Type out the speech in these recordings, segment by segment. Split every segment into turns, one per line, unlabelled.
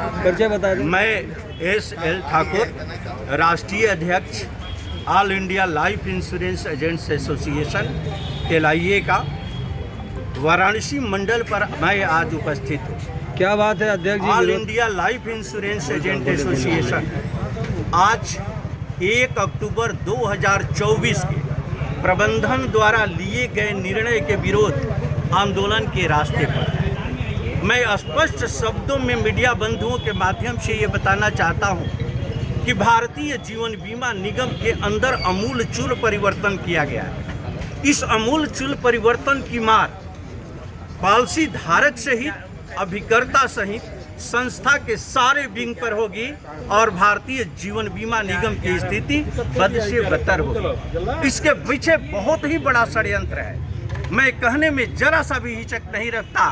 परिचय बता दें।
मैं एस.एल. ठाकुर, राष्ट्रीय अध्यक्ष all India Life insurance agents association LIA का वाराणसी मंडल पर मैं आज उपस्थित हूँ।
क्या बात है अध्यक्ष ji?
All India Life Insurance Agent Association आज 1 अक्टूबर 2024 के प्रबंधन द्वारा लिए गए निर्णय के विरोध आंदोलन के रास्ते पर। मैं स्पष्ट शब्दों में मीडिया बंधुओं के माध्यम से ये बताना चाहता हूँ कि भारतीय जीवन बीमा निगम के अंदर आमूलचूल परिवर्तन किया गया है। इस आमूलचूल परिवर्तन की मार पॉलिसी धारक सहित अभिकर्ता सहित संस्था के सारे विंग पर होगी और भारतीय जीवन बीमा निगम की स्थिति बद से बदतर होगी। इसके पीछे बहुत ही बड़ा षड्यंत्र है। मैं कहने में जरा सा भी हिचक नहीं रखता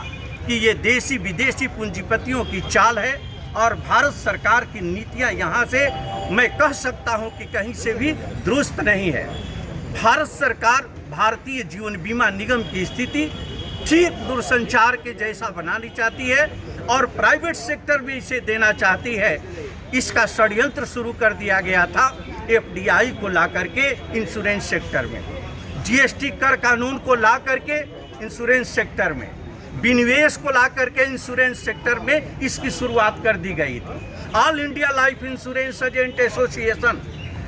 कि ये देशी विदेशी पूंजीपतियों की चाल है और भारत सरकार की नीतियां यहाँ से मैं कह सकता हूँ कि कहीं से भी दुरुस्त नहीं है। भारत सरकार भारतीय जीवन बीमा निगम की स्थिति ठीक दूरसंचार के जैसा बनानी चाहती है और प्राइवेट सेक्टर में इसे देना चाहती है। इसका षड्यंत्र शुरू कर दिया गया था FDI को ला करके इंश्योरेंस सेक्टर में, GST कर कानून को ला करके इंश्योरेंस सेक्टर में, विनिवेश को ला करके इंश्योरेंस सेक्टर में इसकी शुरुआत कर दी गई थी। All India Life Insurance Agent association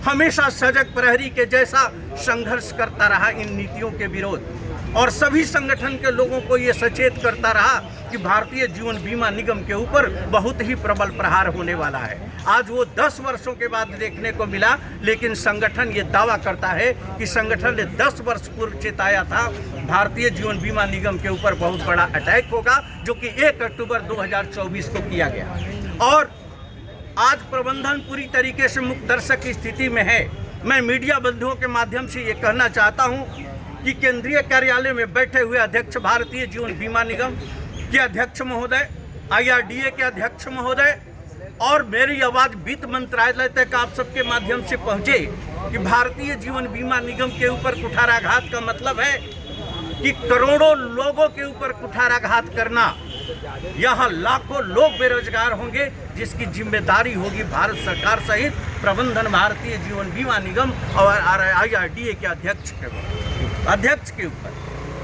हमेशा सजग प्रहरी के जैसा संघर्ष करता रहा इन नीतियों के विरोध और सभी संगठन के लोगों को ये सचेत करता रहा कि भारतीय जीवन बीमा निगम के ऊपर बहुत ही प्रबल प्रहार होने वाला है। आज वो 10 वर्षों के बाद देखने को मिला, लेकिन संगठन ये दावा करता है कि संगठन ने 10 वर्ष पूर्व चेताया था भारतीय जीवन बीमा निगम के ऊपर बहुत बड़ा अटैक होगा, जो कि 1 अक्टूबर 2024 को किया गया और आज प्रबंधन पूरी तरीके से मुक्त दर्शक की स्थिति में है। मैं मीडिया बंधुओं के माध्यम से ये कहना चाहता हूँ कि केंद्रीय कार्यालय में बैठे हुए अध्यक्ष भारतीय जीवन बीमा निगम के अध्यक्ष महोदय, IRDA के अध्यक्ष महोदय और मेरी आवाज़ वित्त मंत्रालय तक आप सबके माध्यम से पहुँचे कि भारतीय जीवन बीमा निगम के ऊपर कुठाराघात का मतलब है कि करोड़ों लोगों के ऊपर कुठाराघात करना। यहाँ लाखों लोग बेरोजगार होंगे, जिसकी जिम्मेदारी होगी भारत सरकार सहित प्रबंधन भारतीय जीवन बीमा निगम और IRDA के अध्यक्ष के ऊपर।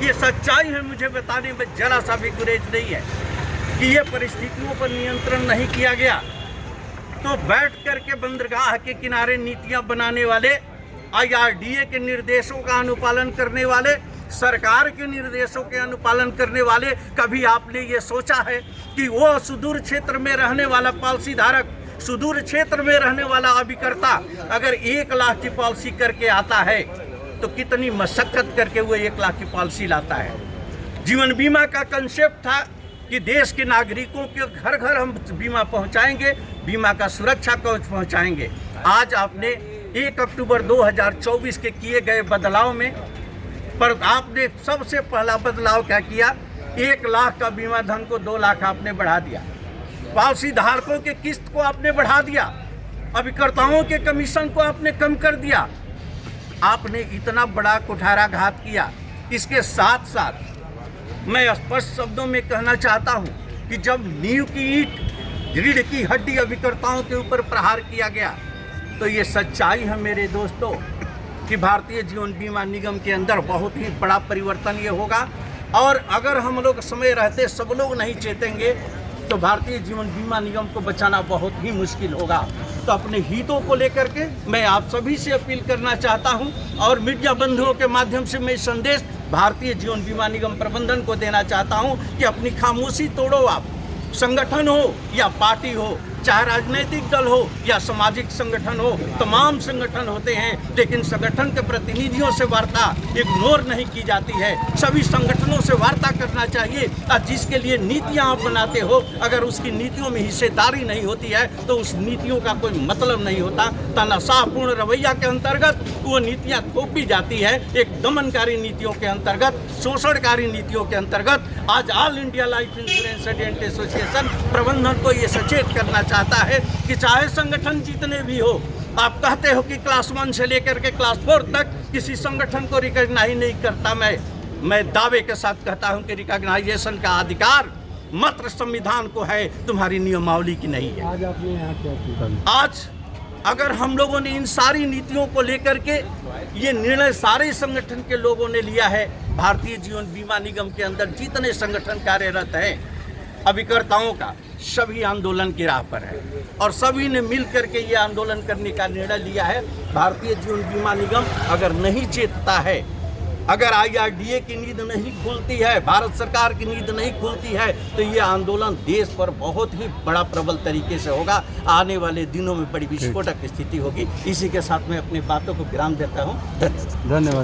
ये सच्चाई है, मुझे बताने में जरा सा भी गुरेज नहीं है कि ये परिस्थितियों पर नियंत्रण नहीं किया गया तो बैठ करके बंदरगाह के किनारे नीतियां बनाने वाले, IRDA के निर्देशों का अनुपालन करने वाले, सरकार के निर्देशों के अनुपालन करने वाले, कभी आपने ये सोचा है कि वो सुदूर क्षेत्र में रहने वाला पॉलिसी धारक, सुदूर क्षेत्र में रहने वाला अभिकर्ता अगर 1 लाख की पॉलिसी करके आता है तो कितनी मशक्कत करके वो 1 लाख की पॉलिसी लाता है। जीवन बीमा का कंसेप्ट था कि देश के नागरिकों के घर घर हम बीमा पहुंचाएंगे, बीमा का सुरक्षा कवच पहुंचाएंगे। आज आपने 1 अक्टूबर 2024 के किए गए बदलाव में पर आपने सबसे पहला बदलाव क्या किया? 1 लाख का बीमा धन को 2 लाख आपने बढ़ा दिया, पॉलिसी धारकों के किस्त को आपने बढ़ा दिया, अभिकर्ताओं के कमीशन को आपने कम कर दिया। आपने इतना बड़ा कुठाराघात किया। इसके साथ साथ मैं स्पष्ट शब्दों में कहना चाहता हूं कि जब नींव की ईंट, रीढ़ की हड्डी अभिकर्ताओं के ऊपर प्रहार किया गया तो ये सच्चाई है मेरे दोस्तों कि भारतीय जीवन बीमा निगम के अंदर बहुत ही बड़ा परिवर्तन ये होगा और अगर हम लोग समय रहते सब लोग नहीं चेतेंगे तो भारतीय जीवन बीमा निगम को बचाना बहुत ही मुश्किल होगा। तो अपने हितों को लेकर के मैं आप सभी से अपील करना चाहता हूं और मीडिया बंधुओं के माध्यम से मैं संदेश भारतीय जीवन बीमा निगम प्रबंधन को देना चाहता हूं कि अपनी खामोशी तोड़ो। आप संगठन हो या पार्टी हो, चाहे राजनीतिक दल हो या सामाजिक संगठन हो, तमाम संगठन होते हैं, लेकिन संगठन के प्रतिनिधियों से वार्ता इग्नोर नहीं की जाती है। सभी संगठनों से वार्ता करना चाहिए और जिसके लिए नीतियां आप बनाते हो, अगर उसकी नीतियों में हिस्सेदारी नहीं होती है तो उस नीतियों का कोई मतलब नहीं होता। तानाशाहपूर्ण रवैया के अंतर्गत वो नीतियाँ थोपी जाती है, एक दमनकारी नीतियों के अंतर्गत, शोषणकारी नीतियों के अंतर्गत। आज all India Life Insurance Agent association प्रबंधन को ये सचेत करना चाहता है कि चाहे संगठन जितने भी हो, आप कहते हो कि क्लास 1 से लेकर के क्लास 4 तक किसी संगठन को रिकॉग्नाइज नहीं करता। मैं दावे के साथ कहता हूं कि रिकॉग्नाइजेशन का अधिकार मात्र संविधान को है, तुम्हारी नियमावली की नहीं है।
आज आपने यहाँ क्या किया?
आज अगर हम लोगों ने इन सारी नीतियों को लेकर के ये निर्णय सारे संगठन के लोगों ने लिया है, भारतीय जीवन बीमा निगम के अंदर जितने संगठन कार्यरत हैं अभिकर्ताओं का, सभी आंदोलन की राह पर है और सभी ने मिल करके ये आंदोलन करने का निर्णय लिया है। भारतीय जीवन बीमा निगम अगर नहीं चेतता है, अगर IRDA की नींद नहीं खुलती है, भारत सरकार की नींद नहीं खुलती है, तो ये आंदोलन देश पर बहुत ही बड़ा प्रबल तरीके से होगा। आने वाले दिनों में बड़ी विस्फोटक स्थिति होगी। इसी के साथ मैं अपनी बातों को विराम देता हूँ।
धन्यवाद।